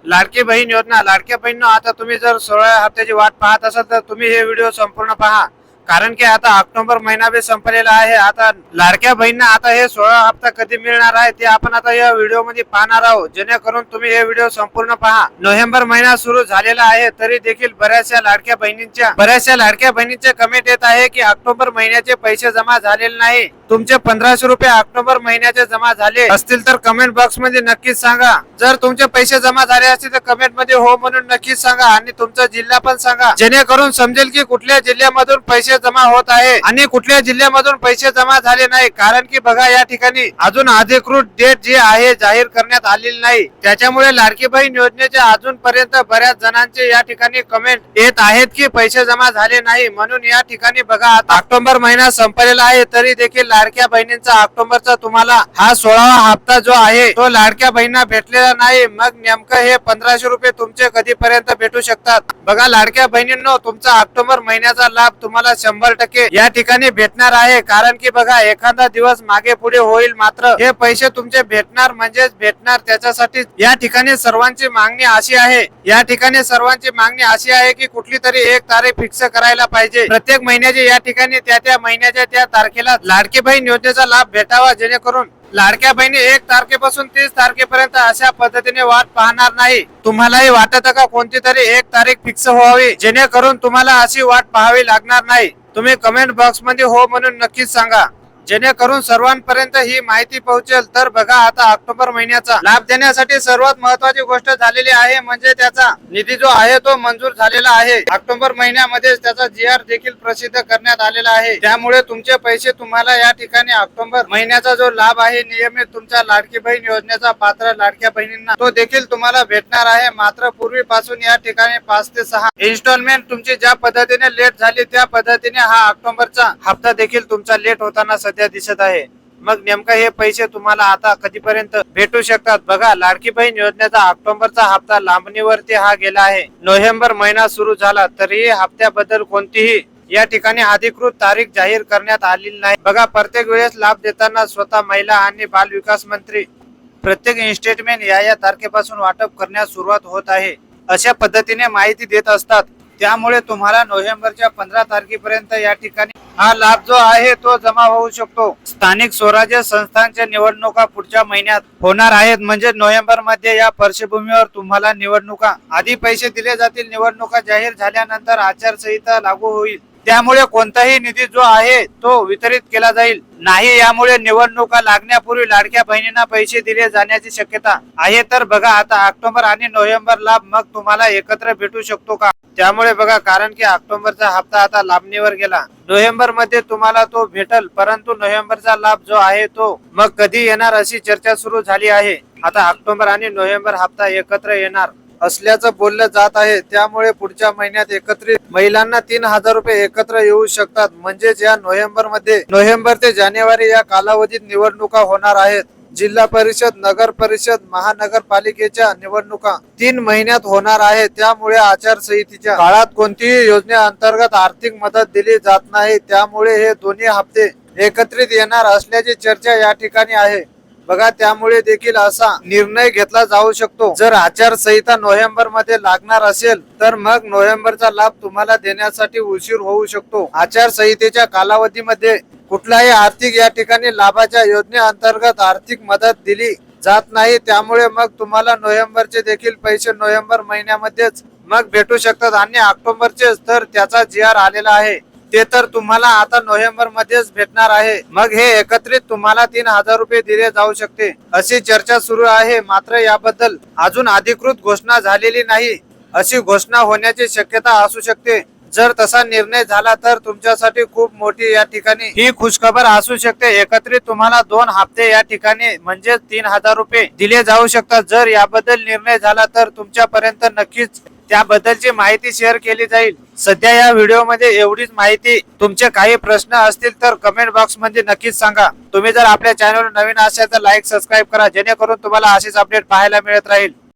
लाडकी बहीण योजना, लाडक्या बहिणींनो, आता तुम्ही जर 16 हप्त्याची वाट पाहत असाल तर तुम्ही हे व्हिडिओ संपूर्ण पहा. कारण की आता ऑक्टोबर महिना बी संपलेला आहे. आता लाडक्या बहिणींना आता हे 16 हप्ता कधी मिळणार आहे ते आपण आता या व्हिडिओ मध्ये पाहणार आहोत. जेणेकरून तुम्ही हे व्हिडिओ संपूर्ण पहा. नोव्हेंबर महिना सुरू झालेला आहे तरी देखील बऱ्याचशा लाडक्या बहिणींचे कमेंट येत आहे की ऑक्टोबर महिन्याचे पैसे जमा झालेले नाही. तुमचे 1500 रुपये ऑक्टोबर महिन्याचे जमा झाले असतील तर कमेंट बॉक्स मध्ये नक्कीच सांगा. जर तुमचे पैसे जमा झाले असतील तर कमेंट मध्ये हो म्हणून नक्कीच सांगा आणि तुमचा जिल्हा पण सांगा. जेणेकरून समजेल की कुठल्या जिल्ह्यामधून पैसे जमा होत आहे आणि कुठल्या जिल्ह्यामधून पैसे जमा झाले नाही. कारण की बघा, या ठिकाणी अजून अधिकृत डेट जी आहे जाहीर करण्यात आलेली नाही. त्याच्यामुळे लाडकी बहीण योजनेचे अजूनपर्यंत बऱ्याच जणांचे या ठिकाणी कमेंट येत आहेत की पैसे जमा झाले नाही. म्हणून या ठिकाणी बघा, आता ऑक्टोबर महिना संपलेला आहे तरी देखील लाडक्या बहिणींचा ऑक्टोबरचा तुम्हाला हा 16वा हप्ता जो आहे तो लाडक्या बहिणींना भेटलेला नाही. मग नेमकं हे 1500 रुपये तुमचे कधीपर्यंत भेटू शकतात? बघा लाडक्या बहिणींनो, तुमचा ऑक्टोबर महिन्याचा लाभ तुम्हाला 100% या ठिकाणी भेटणार आहे. कारण की बघा, एखादा दिवस मागे पुढे होईल मात्र हे पैसे तुमचे भेटणार म्हणजेच भेटणार. त्याच्यासाठी या ठिकाणी सर्वांची मागणी अशी आहे की कुठली तरी एक तारीख फिक्स करायला पाहिजे. प्रत्येक महिन्याची या ठिकाणी त्या महिन्याच्या त्या तारखेला लाडकी बहीण योजनेचा लाभ भेटावा. जेणेकरून लाडक्या बहिणी 1 तारखेपासून 30 तारखेपर्यंत अशा पद्धतीने वाट पाहणार नाही. तुम्हालाही वाटत का कोणती तरी एक तारीख फिक्स व्हावी जेणेकरून तुम्हाला अशी वाट पाहावी लागणार नाही? तुम्ही कमेंट बॉक्स मध्ये हो म्हणून नक्कीच सांगा, जेणेकरून सर्वांपर्यंत ही माहिती पोहोचेल. तर बघा, आता ऑक्टोबर महिन्याचा लाभ देण्यासाठी सर्वात महत्वाची गोष्ट झालेली आहे म्हणजे त्याचा निधी जो आहे तो मंजूर झालेला आहे. ऑक्टोबर महिन्यामध्ये त्याचा GR देखील प्रसिद्ध करण्यात आलेला आहे. त्यामुळे तुमचे पैसे तुम्हाला या ठिकाणी ऑक्टोबर महिन्याचा जो लाभ आहे नियमित तुमच्या लाडकी बहीण योजनेचा पात्र लाडक्या बहिणींना तो देखील तुम्हाला भेटणार आहे. मात्र पूर्वीपासून या ठिकाणी 5 ते 6 इन्स्टॉलमेंट तुमची ज्या पद्धतीने लेट झाली त्या पद्धतीने हा ऑक्टोबरचा हप्ता देखील तुमचा लेट होताना दिसत आहे. मग नेमका हे पैसे तुम्हाला आता कधीपर्यंत भेटू शकतात? बघा, लाडकी बहीण योजनेचा ऑक्टोबरचा हप्ता लांबणीवरती हा गेला आहे. नोव्हेंबर महिना सुरू झाला तरीही हप्त्याबद्दल कोणतीही या ठिकाणी अधिकृत तारीख जाहीर करण्यात आलेली नाही. बघा, प्रत्येक वेळेस लाभ देताना स्वतः महिला आणि बाल विकास मंत्री प्रत्येक इन्स्टेटमेंट या तारखेपासून वाटप करण्यास सुरुवात होत आहे अशा पद्धतीने माहिती देत असतात. त्यामुळे तुम्हाला नोव्हेंबरच्या 15 तारखेपर्यंत या ठिकाणी हा लाभ जो आहे तो जमा होऊ शकतो. स्थानिक स्वराज्य संस्थांच्या निवडणुका पुढच्या महिन्यात होणार आहेत. म्हणजे नोव्हेंबर मध्ये या पार्श्वभूमीवर तुम्हाला निवडणुका आधी पैसे दिले जातील. निवडणुका जाहीर झाल्यानंतर आचारसंहिता लागू होईल. त्यामुळे कोणताही निधी जो आहे तो वितरित केला जाईल नाही. यामुळे निवडणुका लागण्यापूर्वी लाडक्या बहिणींना पैसे दिले जाण्याची शक्यता आहे. तर बघा, आता ऑक्टोबर आणि नोव्हेंबर लाभ मग तुम्हाला एकत्र भेटू शकतो का? त्यामुळे बघा, कारण की ऑक्टोबरचा हप्ता आता लांबणीवर गेला. नोव्हेंबर मध्ये तुम्हाला तो भेटल, परंतु नोव्हेंबरचा लाभ जो आहे तो मग कधी येणार अशी चर्चा सुरू झाली आहे. आता ऑक्टोबर आणि नोव्हेंबर हप्ता एकत्र येणार असल्याचं बोललं जात आहे. त्यामुळे पुढच्या महिन्यात एकत्रित महिलांना 3000 रुपये एकत्र येऊ शकतात. म्हणजेच या नोव्हेंबर ते जानेवारी या कालावधीत निवडणुका होणार आहेत. जिल्हा परिषद, नगर परिषद, महानगरपालिकेच्या निवडणुका 3 महिन्यात होणार आहे. त्यामुळे आचारसंहितेच्या काळात कोणतीही योजनेअंतर्गत आर्थिक मदत दिली जात नाही. त्यामुळे हे दोन्ही हप्ते एकत्रित येणार असल्याची चर्चा या ठिकाणी आहे. बघा, त्यामुळे देखील असा निर्णय घेतला जाऊ शकतो. जर आचारसंहिता नोव्हेंबर मध्ये लागणार असेल तर मग नोव्हेंबरचा लाभ तुम्हाला देण्यासाठी उशीर होऊ शकतो. आचारसंहितेच्या कालावधीमध्ये कुठलाही आर्थिक या ठिकाणी लाभाच्या योजनेअंतर्गत आर्थिक मदत दिली जात नाही. त्यामुळे मग तुम्हाला नोव्हेंबरचे देखील पैसे नोव्हेंबर महिन्यामध्येच मग भेटू शकतात आणि ऑक्टोबरचे तर त्याचा GR आलेला आहे ते तर तुम्हाला आता नोव्हेंबर मध्येच भेटणार आहे. मग हे एकत्रित तुम्हाला 3000 रुपये दिले जाऊ शकते अशी चर्चा सुरू आहे. मात्र याबद्दल अजून अधिकृत घोषणा झालेली नाही. अशी घोषणा होण्याची शक्यता असू शकते. जर तसा निर्णय झाला तर तुमच्यासाठी खूप मोठी या ठिकाणी ही खुशखबर असू शकते. एकत्रित तुम्हाला 2 हप्ते या ठिकाणी म्हणजे 3000 रुपये दिले जाऊ शकतात. जर याबद्दल निर्णय झाला तर तुमच्यापर्यंत नक्कीच त्याबद्दलची माहिती शेअर केली जाईल. सध्या या व्हिडिओ मध्ये एवढीच माहिती. तुमचे काही प्रश्न असतील तर कमेंट बॉक्स मध्ये नक्कीच सांगा. तुम्ही जर आपल्या चॅनलवर नवीन असाल तर लाईक सबस्क्राईब करा जेणेकरून तुम्हाला असेच अपडेट पाहायला मिळत राहील.